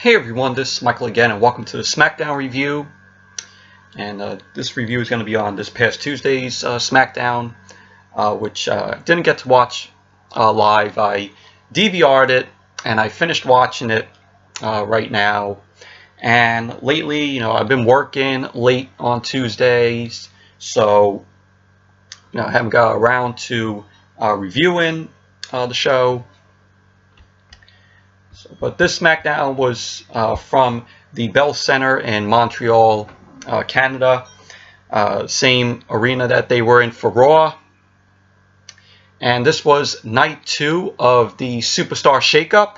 Hey everyone, this is Michael again, and welcome to the Smackdown review. And this review is going to be on this past Tuesday's Smackdown, which I didn't get to watch live. I DVR'd it, and I finished watching it right now. And lately, I've been working late on Tuesdays, so I haven't got around to reviewing the show. But this Smackdown was from the Bell Center in Montreal, Canada. Same arena that they were in for Raw. And this was night 2 of the Superstar Shakeup.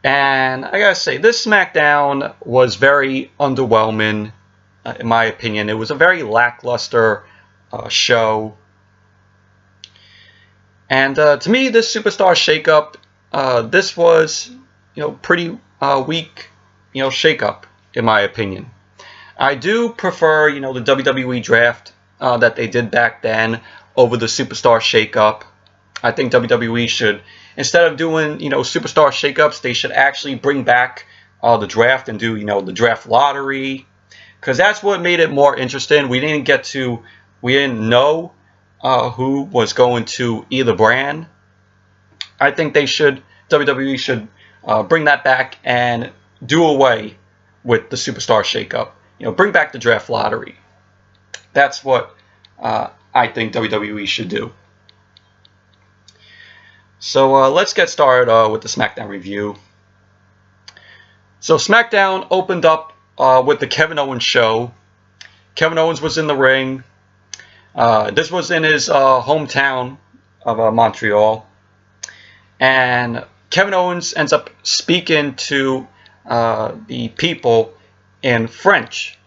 And I gotta say, this Smackdown was very underwhelming, in my opinion. It was a very lackluster show. And to me, this Superstar Shakeup, this was, pretty weak, shakeup, in my opinion. I do prefer, the WWE draft that they did back then over the Superstar Shakeup. I think WWE should, instead of doing, Superstar Shakeups, they should actually bring back the draft and do, the draft lottery, because that's what made it more interesting. We didn't know who was going to either brand. I think WWE should bring that back and do away with the Superstar Shakeup. Bring back the draft lottery. That's what I think WWE should do. So let's get started with the Smackdown review. So Smackdown opened up with the Kevin Owens show. Kevin Owens was in the ring. This was in his hometown of Montreal. And Kevin Owens ends up speaking to the people in French,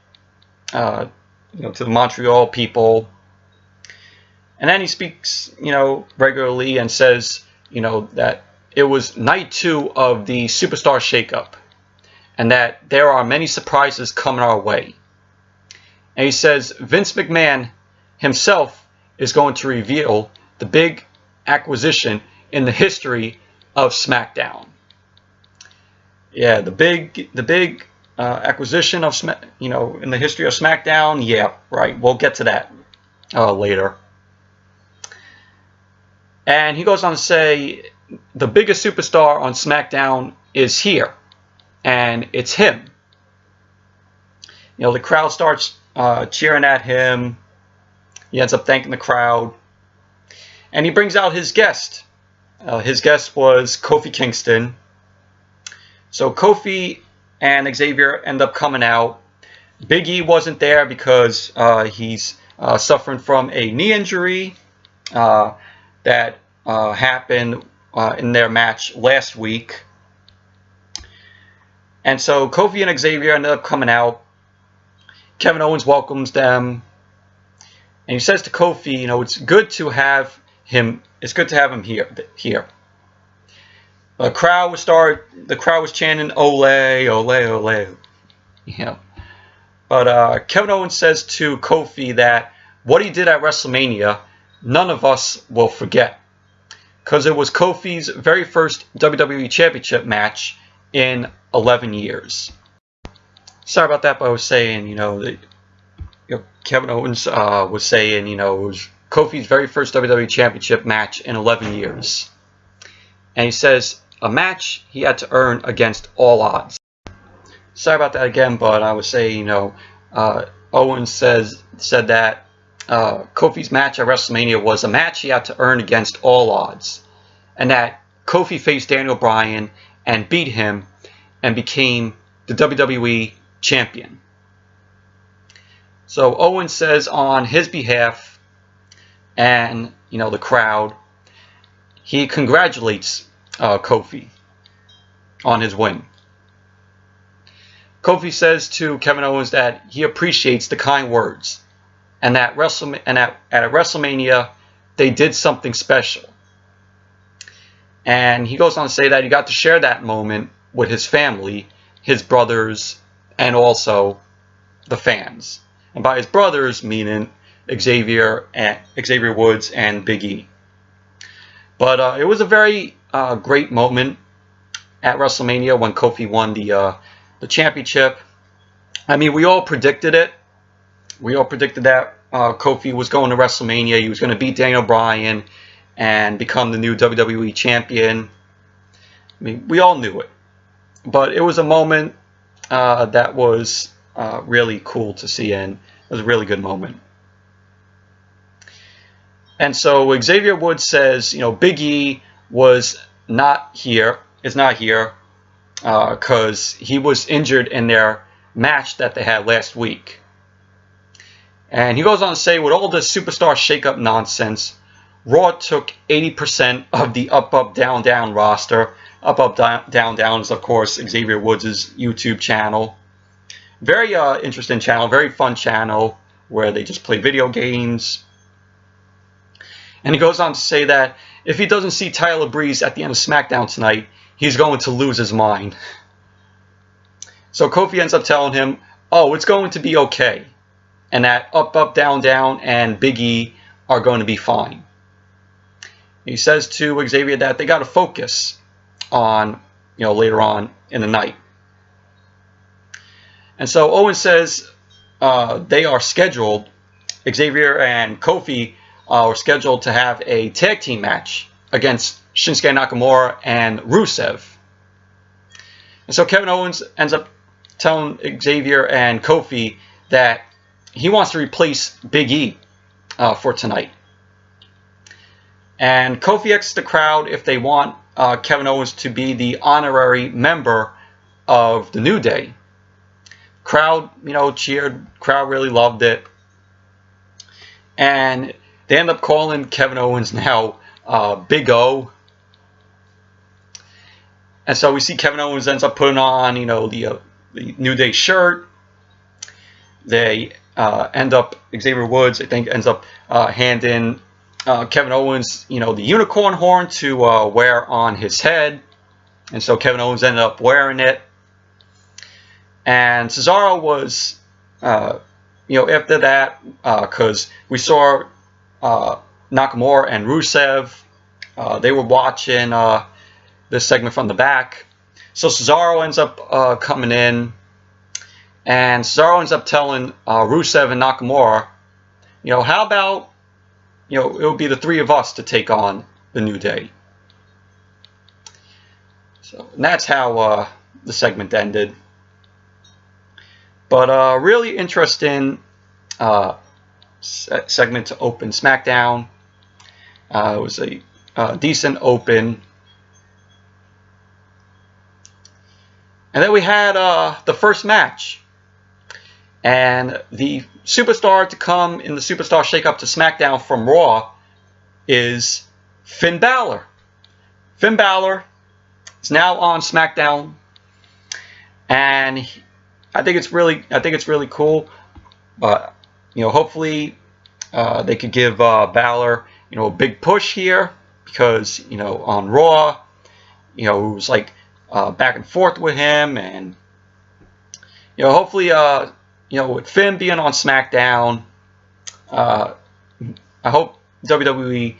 to the Montreal people. And then he speaks, regularly and says, that it was night 2 of the Superstar Shakeup and that there are many surprises coming our way. And he says Vince McMahon himself is going to reveal the big acquisition in the history of SmackDown. Yeah, the big acquisition of in the history of SmackDown. Yeah, right. We'll get to that later. And he goes on to say the biggest superstar on SmackDown is here, and it's him. The crowd starts cheering at him. He ends up thanking the crowd, and he brings out his guest. His guest was Kofi Kingston. So Kofi and Xavier end up coming out. Big E wasn't there because he's suffering from a knee injury that happened in their match last week. And so Kofi and Xavier ended up coming out. Kevin Owens welcomes them. And he says to Kofi, it's good to have him. It's good to have him here. The crowd was chanting "Ole, ole, ole," But Kevin Owens says to Kofi that what he did at WrestleMania, none of us will forget, because it was Kofi's very first WWE Championship match in 11 years. Sorry about that, but I was saying, Kevin Owens was saying, it was Kofi's very first WWE Championship match in 11 years. And he says, a match he had to earn against all odds. Sorry about that again, but I was saying, Owens said that Kofi's match at WrestleMania was a match he had to earn against all odds. And that Kofi faced Daniel Bryan and beat him and became the WWE Champion. So Owens says on his behalf, and the crowd, he congratulates Kofi on his win. Kofi says to Kevin Owens that he appreciates the kind words, and that at WrestleMania they did something special. And he goes on to say that he got to share that moment with his family, his brothers, and also the fans. And by his brothers, meaning Xavier Woods and Big E. But it was a very great moment. at WrestleMania when Kofi won the championship. I mean, we all predicted it. We all predicted that Kofi was going to WrestleMania. He was going to beat Daniel Bryan and become the new WWE champion. I mean, we all knew it. But it was a moment that was really cool to see, and it was a really good moment. And so Xavier Woods says, Big E is not here, because he was injured in their match that they had last week. And he goes on to say, with all this Superstar Shakeup nonsense, Raw took 80% of the up, down, down roster. Up, down, down is, of course, Xavier Woods' YouTube channel. Very interesting channel, very fun channel, where they just play video games. And he goes on to say that if he doesn't see Tyler Breeze at the end of SmackDown tonight, he's going to lose his mind. So Kofi ends up telling him, oh, it's going to be okay. And that up, down, down and Big E are going to be fine. He says to Xavier that they got to focus on, later on in the night. And so Owen says they are scheduled, Xavier and Kofi are scheduled to have a tag team match against Shinsuke Nakamura and Rusev. And so Kevin Owens ends up telling Xavier and Kofi that he wants to replace Big E for tonight. And Kofi asks the crowd if they want Kevin Owens to be the honorary member of the New Day. Crowd, cheered. Crowd really loved it. And they end up calling Kevin Owens now Big O. And so we see Kevin Owens ends up putting on, the New Day shirt. They end up, Xavier Woods, I think, ends up handing Kevin Owens, the unicorn horn to wear on his head. And so Kevin Owens ended up wearing it. And Cesaro was, after that, because we saw Nakamura and Rusev, they were watching this segment from the back. So Cesaro ends up coming in. And Cesaro ends up telling Rusev and Nakamura, how about, it would be the three of us to take on the New Day. So and that's how the segment ended. But really interesting segment to open SmackDown. It was a decent open. And then we had the first match. And the superstar to come in the Superstar Shakeup to SmackDown from Raw is Finn Balor. Finn Balor is now on SmackDown, and I think it's really cool. But hopefully they could give Balor a big push here, because on Raw it was like back and forth with him, and hopefully with Finn being on SmackDown, I hope WWE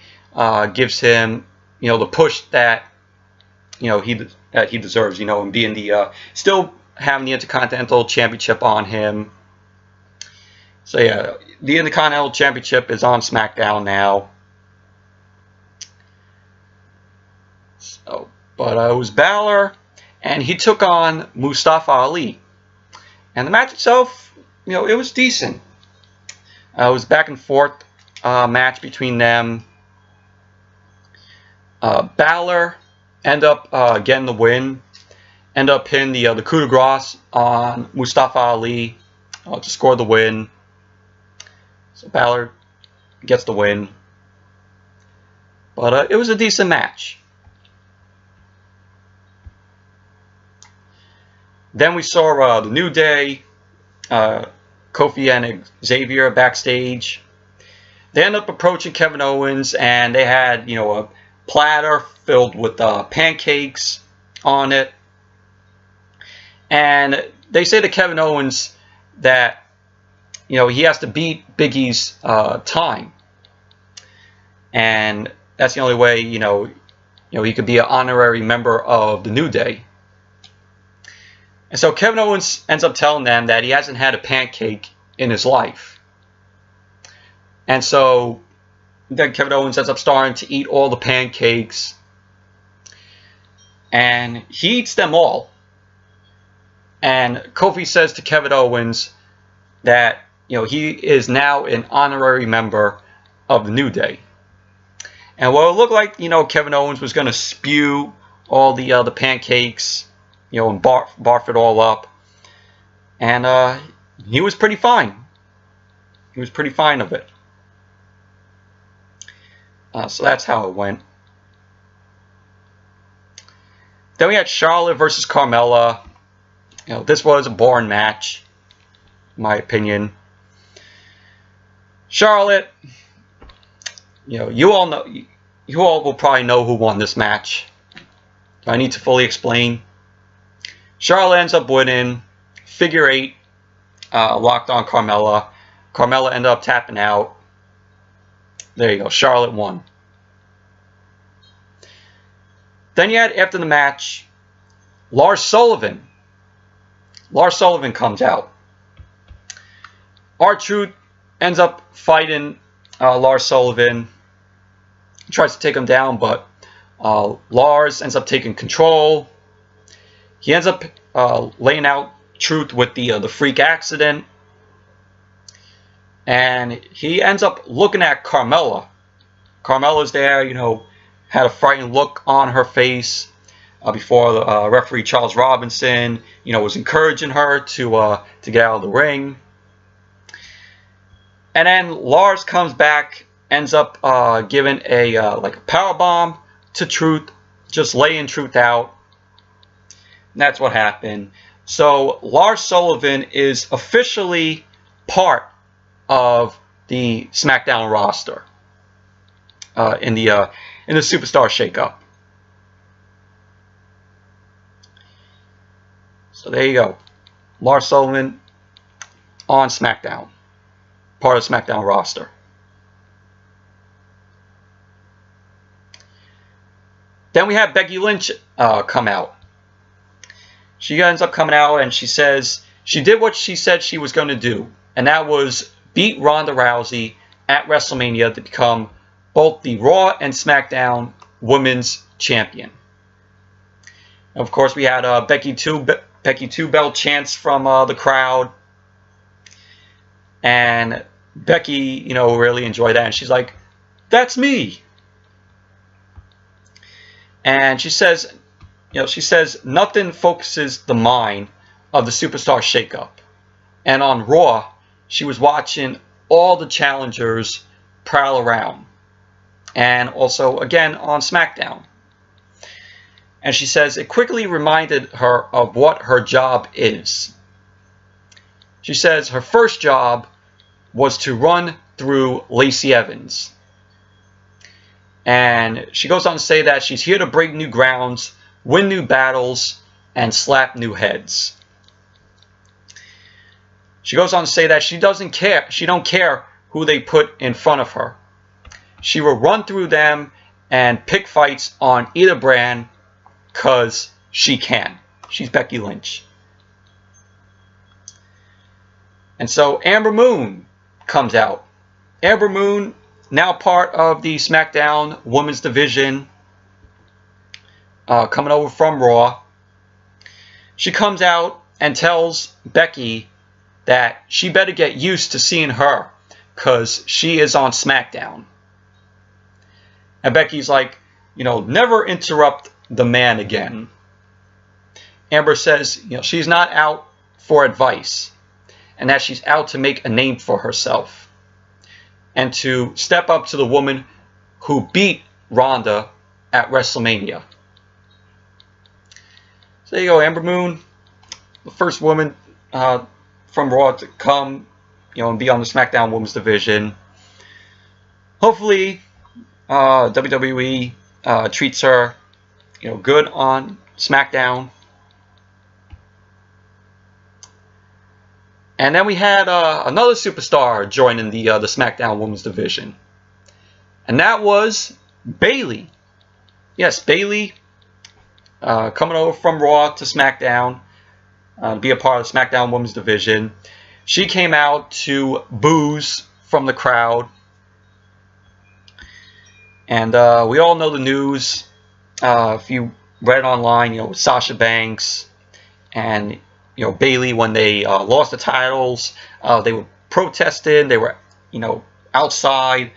gives him the push that he deserves, and being the still having the Intercontinental Championship on him. So yeah, the Intercontinental Championship is on SmackDown now. So, but it was Balor, and he took on Mustafa Ali, and the match itself, it was decent. It was back and forth match between them. Balor ended up getting the win. Ended up hitting the coup de grace on Mustafa Ali to score the win. So Balor gets the win. But it was a decent match. Then we saw the New Day, Kofi and Xavier backstage. They end up approaching Kevin Owens, and they had, a platter filled with pancakes on it. And they say to Kevin Owens that, he has to beat Big E's time. And that's the only way, he could be an honorary member of the New Day. And so Kevin Owens ends up telling them that he hasn't had a pancake in his life. And so then Kevin Owens ends up starting to eat all the pancakes. And he eats them all. And Kofi says to Kevin Owens that, he is now an honorary member of the New Day. And what it looked like, Kevin Owens was going to spew all the pancakes, and barf it all up. And he was pretty fine. He was pretty fine of it. So that's how it went. Then we had Charlotte versus Carmella. This was a boring match, in my opinion. Charlotte, you all will probably know who won this match. I need to fully explain. Charlotte ends up winning. Figure 8, locked on Carmella. Carmella ended up tapping out. There you go. Charlotte won. Then you had, after the match, Lars Sullivan. Lars Sullivan comes out. R-Truth ends up fighting Lars Sullivan. He tries to take him down, but Lars ends up taking control. He ends up laying out Truth with the freak accident. And he ends up looking at Carmella. Carmella's there, had a frightened look on her face before the referee Charles Robinson, was encouraging her to get out of the ring. And then Lars comes back, ends up giving a like a power bomb to Truth, just laying Truth out. And that's what happened. So Lars Sullivan is officially part of the SmackDown roster in the Superstar Shakeup. So there you go. Lars Sullivan on SmackDown. Part of the SmackDown roster. Then we have Becky Lynch come out. She ends up coming out and she says she did what she said she was going to do. And that was beat Ronda Rousey at WrestleMania to become both the Raw and SmackDown Women's Champion. And of course, we had Becky 2 belt chants from the crowd. And Becky, really enjoyed that. And she's like, "That's me." And she says, nothing focuses the mind of the Superstar Shakeup. And on Raw, she was watching all the challengers prowl around. And also, again, on SmackDown. And she says it quickly reminded her of what her job is. She says her first job was to run through Lacey Evans. And she goes on to say that she's here to break new grounds, win new battles, and slap new heads. She goes on to say that she doesn't care. She don't care who they put in front of her. She will run through them and pick fights on either brand because she can. She's Becky Lynch. And so Ember Moon comes out. Ember Moon, now part of the SmackDown Women's Division, coming over from Raw. She comes out and tells Becky that she better get used to seeing her because she is on SmackDown. And Becky's like, never interrupt the man again. Ember says, she's not out for advice and that she's out to make a name for herself and to step up to the woman who beat Ronda at WrestleMania. So there you go, Ember Moon, the first woman from Raw to come, and be on the SmackDown Women's Division. Hopefully, WWE treats her, good on SmackDown. And then we had another superstar joining the SmackDown Women's Division, and that was Bayley. Yes, Bayley coming over from Raw to SmackDown. be a part of the SmackDown Women's Division. She came out to boos from the crowd. And we all know the news. If you read online, you know, Sasha Banks and, you know, Bayley, when they lost the titles, they were protesting. They were, you know, outside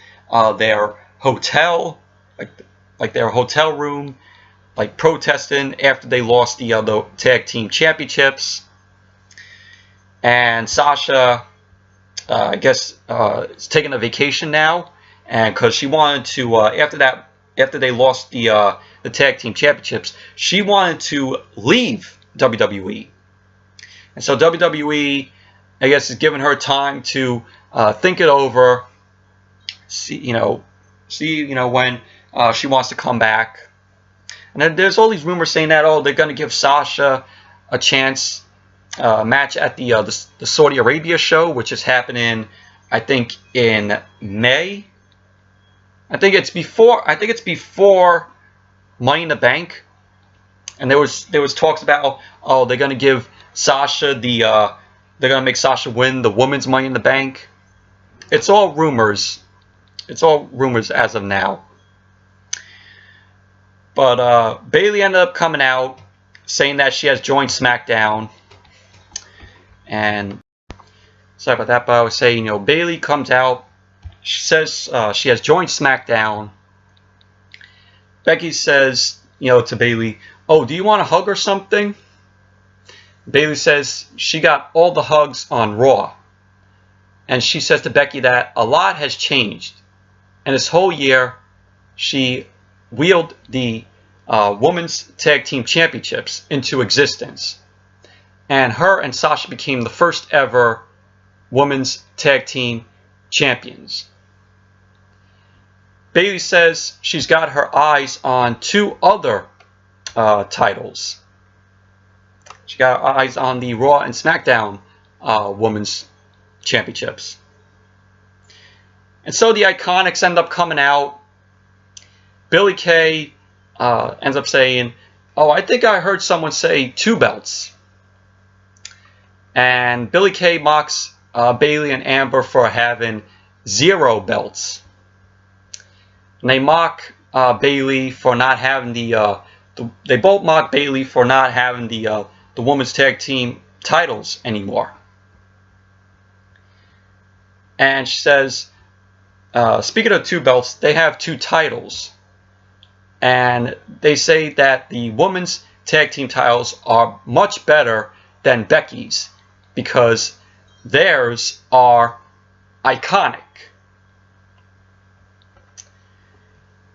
their hotel, like their hotel room, like protesting after they lost the tag team championships. And Sasha, I guess, is taking a vacation now, and because she wanted to, after they lost the tag team championships, she wanted to leave WWE, and so WWE, I guess, is giving her time to think it over, see when she wants to come back. And then there's all these rumors saying that, oh, they're going to give Sasha a chance match at the Saudi Arabia show, which is happening, I think, in May. I think it's before Money in the Bank. And there was talks about, oh, they're going to give Sasha they're going to make Sasha win the women's Money in the Bank. It's all rumors. It's all rumors as of now. But Bayley ended up coming out saying that she has joined SmackDown. And sorry about that, but I was saying, you know, Bayley comes out. She says she has joined SmackDown. Becky says, you know, to Bayley, oh, do you want a hug or something? Bayley says she got all the hugs on Raw. And she says to Becky that a lot has changed. And this whole year, she wheeled the Women's Tag Team Championships into existence. And her and Sasha became the first ever Women's Tag Team Champions. Bayley says she's got her eyes on two other titles. She got her eyes on the Raw and SmackDown Women's Championships. And so the Iconics end up coming out. Billie Kay ends up saying, oh, I think I heard someone say 2 belts. And Billie Kay mocks Bayley and Ember for having 0 belts. And they mock Bayley for not having they both mock Bayley for not having the women's tag team titles anymore. And she says, speaking of 2 belts, they have 2 titles. And they say that the women's tag team titles are much better than Becky's because theirs are iconic.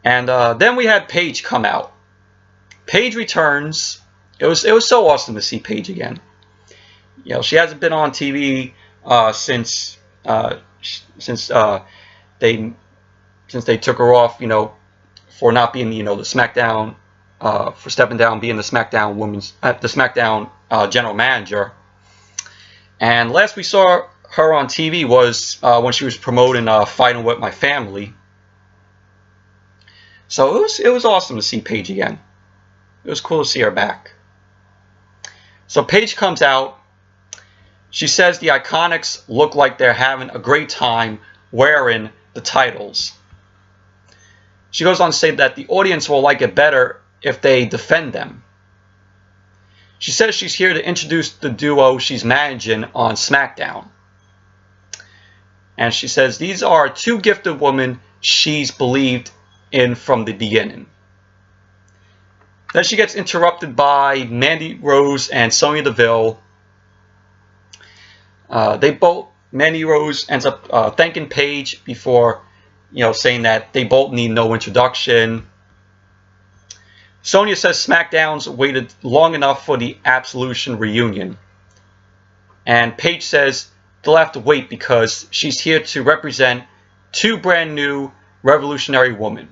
And then we had Paige come out. Paige returns. It was so awesome to see Paige again. You know, she hasn't been on TV since they took her off. You know, for not being, you know, the SmackDown, for stepping down, being the SmackDown general manager. And last we saw her on TV was when she was promoting Fighting With My Family. So it was awesome to see Paige again. It was cool to see her back. So Paige comes out. She says the Iconics look like they're having a great time wearing the titles. She goes on to say that the audience will like it better if they defend them. She says she's here to introduce the duo she's managing on SmackDown. And she says these are 2 gifted women she's believed in from the beginning. Then she gets interrupted by Mandy Rose and Sonya Deville. Mandy Rose ends up thanking Paige before, you know, saying that they both need no introduction. Sonya says SmackDown's waited long enough for the Absolution reunion. And Paige says they'll have to wait because she's here to represent 2 brand new revolutionary women.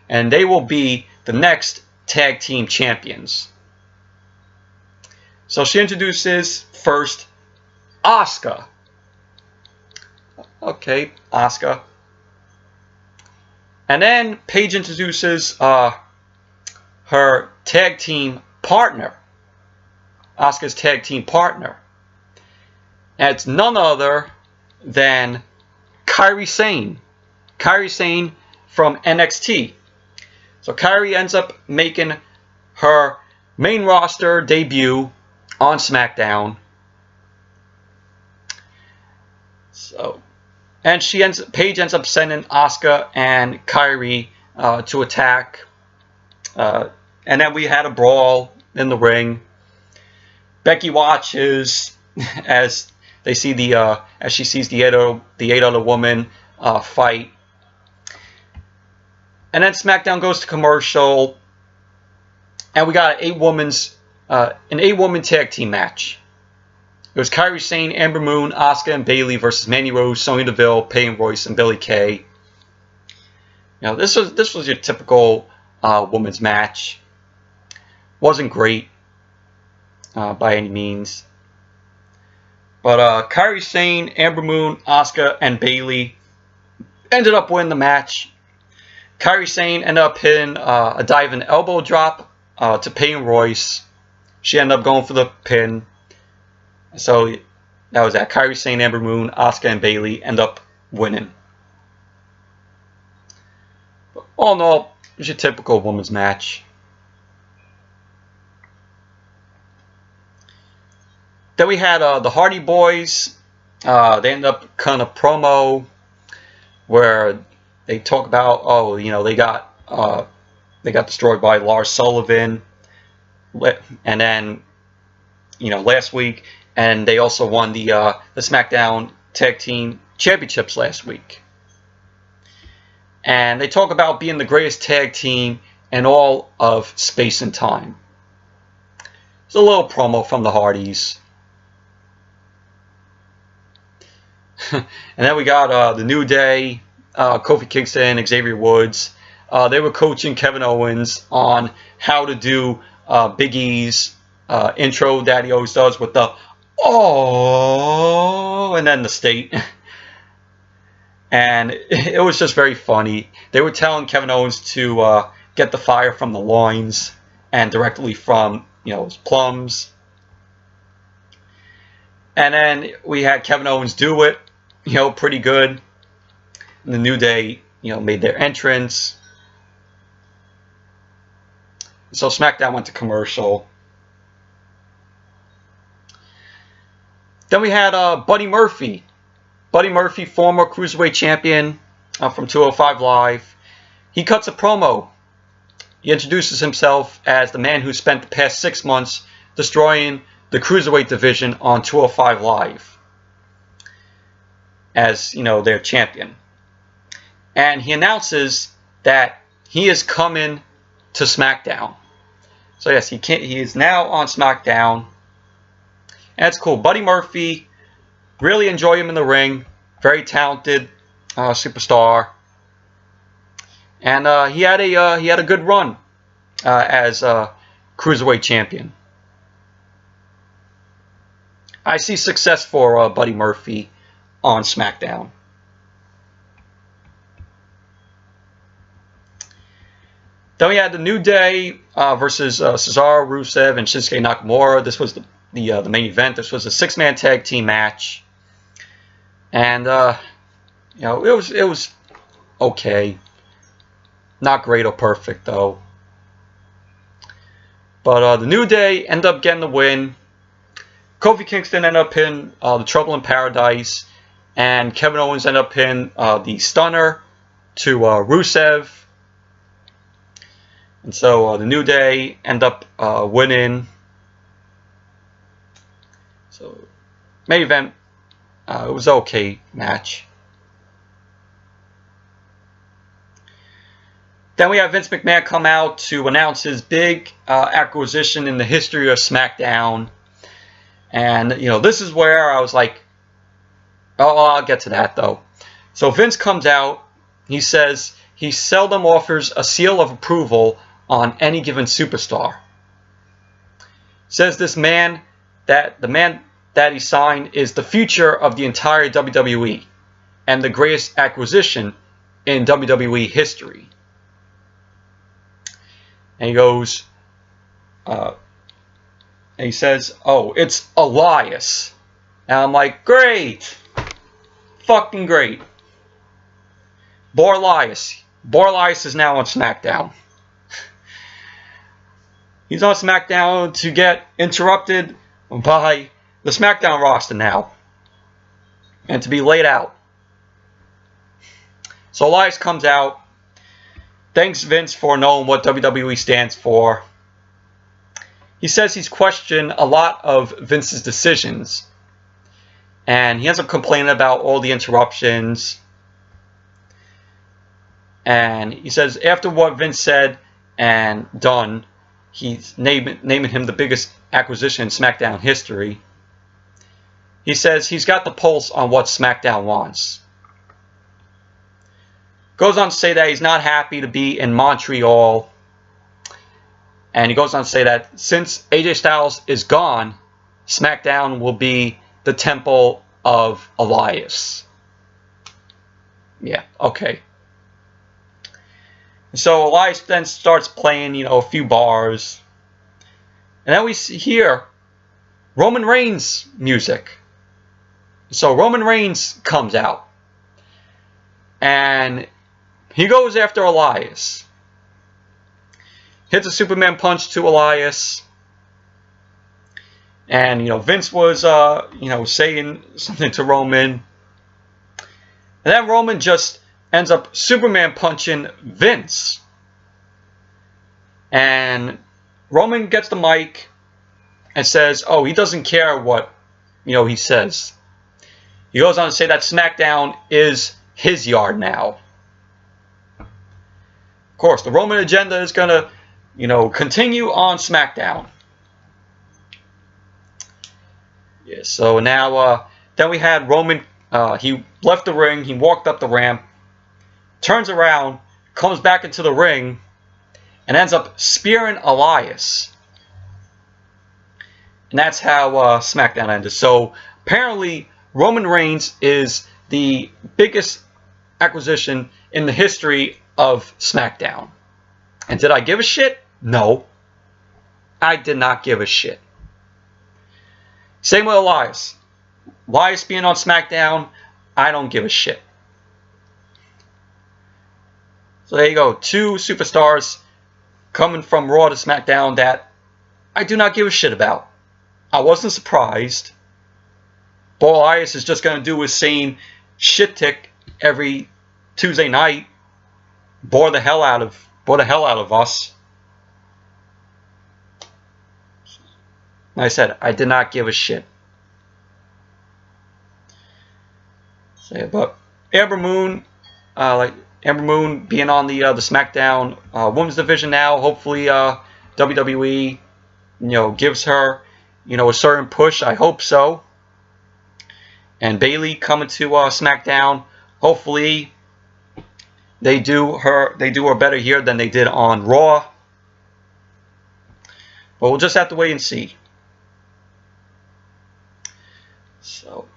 And they will be the next tag team champions. So she introduces first Asuka. Okay, Asuka. And then Paige introduces her tag team partner, Asuka's tag team partner. And it's none other than Kyrie Sain. Kyrie Sain from NXT. So Kairi ends up making her main roster debut on SmackDown. So, and Paige ends up sending Asuka and Kairi to attack. And then we had a brawl in the ring. Becky watches as they see as she sees the eight other woman fight. And then SmackDown goes to commercial, and we got an 8-woman tag team match. It was Kyrie Sain, Ember Moon, Asuka, and Bayley versus Mandy Rose, Sonya Deville, Peyton, Royce, and Billie Kay. This was your typical women's match. Wasn't great by any means, but Kyrie Sain, Ember Moon, Asuka, and Bayley ended up winning the match. Kyrie Sain ended up hitting a diving elbow drop to Peyton Royce. She ended up going for the pin. So that was that. Kyrie Sain, Ember Moon, Asuka, and Bayley end up winning. But all in all, it was your typical women's match. Then we had the Hardy Boys. They ended up cutting a promo where they talk about, they got destroyed by Lars Sullivan, and then, last week, and they also won the SmackDown Tag Team Championships last week. And they talk about being the greatest tag team in all of space and time. It's a little promo from the Hardys. And then we got the New Day. Kofi Kingston, Xavier Woods, they were coaching Kevin Owens on how to do Big E's intro that he always does with the "oh" and then the state. And it was just very funny. They were telling Kevin Owens to get the fire from the loins and directly from his plums. And then we had Kevin Owens do it, pretty good. The New Day, made their entrance. So SmackDown went to commercial. Then we had Buddy Murphy. Buddy Murphy, former Cruiserweight Champion from 205 Live. He cuts a promo. He introduces himself as the man who spent the past 6 months destroying the Cruiserweight division on 205 Live as, their champion. And he announces that he is coming to SmackDown. So yes, he is now on SmackDown. And it's cool. Buddy Murphy, really enjoy him in the ring. Very talented superstar. And he had a good run as Cruiserweight Champion. I see success for Buddy Murphy on SmackDown. Then we had the New Day versus Cesaro, Rusev, and Shinsuke Nakamura. This was the main event. This was a 6-man tag team match, and it was okay, not great or perfect though. But the New Day ended up getting the win. Kofi Kingston ended up pinning the Trouble in Paradise, and Kevin Owens ended up pinning the Stunner to Rusev. And so the New Day end up winning. So main event, it was an okay match. Then we have Vince McMahon come out to announce his big acquisition in the history of SmackDown. And, this is where I was like, oh, I'll get to that though. So Vince comes out, he says he seldom offers a seal of approval on any given superstar. Says this man that the man that he signed is the future of the entire WWE and the greatest acquisition in WWE history. And he goes, And he says, "Oh, it's Elias." And I'm like, great. Fucking great. Boy Elias. Boy Elias is now on SmackDown. He's on SmackDown to get interrupted by the SmackDown roster now. And to be laid out. So Elias comes out. Thanks Vince for knowing what WWE stands for. He says he's questioned a lot of Vince's decisions. And he ends up complaining about all the interruptions. And he says after what Vince said and done, he's naming him the biggest acquisition in SmackDown history. He says he's got the pulse on what SmackDown wants. Goes on to say that he's not happy to be in Montreal. And he goes on to say that since AJ Styles is gone, SmackDown will be the temple of Elias. Yeah, okay. So Elias then starts playing, a few bars. And then we hear Roman Reigns music. So Roman Reigns comes out. And he goes after Elias. Hits a Superman punch to Elias. And, Vince was, saying something to Roman. And then Roman just ends up Superman punching Vince. And Roman gets the mic and says, oh, he doesn't care what, he says. He goes on to say that SmackDown is his yard now. Of course, the Roman agenda is going to, continue on SmackDown. Yeah, so now, then we had Roman, he left the ring, he walked up the ramp, turns around, comes back into the ring, and ends up spearing Elias. And that's how SmackDown ended. So, apparently, Roman Reigns is the biggest acquisition in the history of SmackDown. And did I give a shit? No. I did not give a shit. Same with Elias. Elias being on SmackDown, I don't give a shit. So there you go. 2 superstars coming from Raw to SmackDown that I do not give a shit about. I wasn't surprised. Boy Elias is just going to do his same shit tick every Tuesday night. Bore the hell out of us. Like I said, I did not give a shit. So, yeah, but Ember Moon, Ember Moon being on the SmackDown Women's Division now. Hopefully, WWE, gives her, a certain push. I hope so. And Bayley coming to SmackDown. Hopefully, they do her better here than they did on Raw. But we'll just have to wait and see. So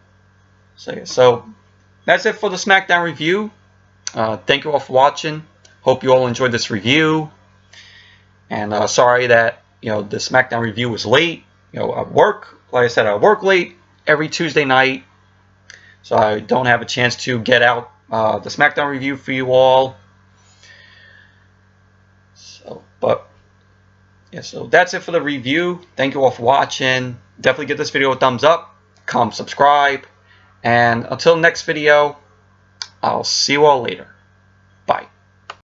that's it for the SmackDown review. Thank you all for watching. Hope you all enjoyed this review. And sorry that the SmackDown review was late. I work, like I said, I work late every Tuesday night, so I don't have a chance to get out the SmackDown review for you all. So that's it for the review. Thank you all for watching. Definitely give this video a thumbs up, comment, subscribe, and until next video, I'll see you all later.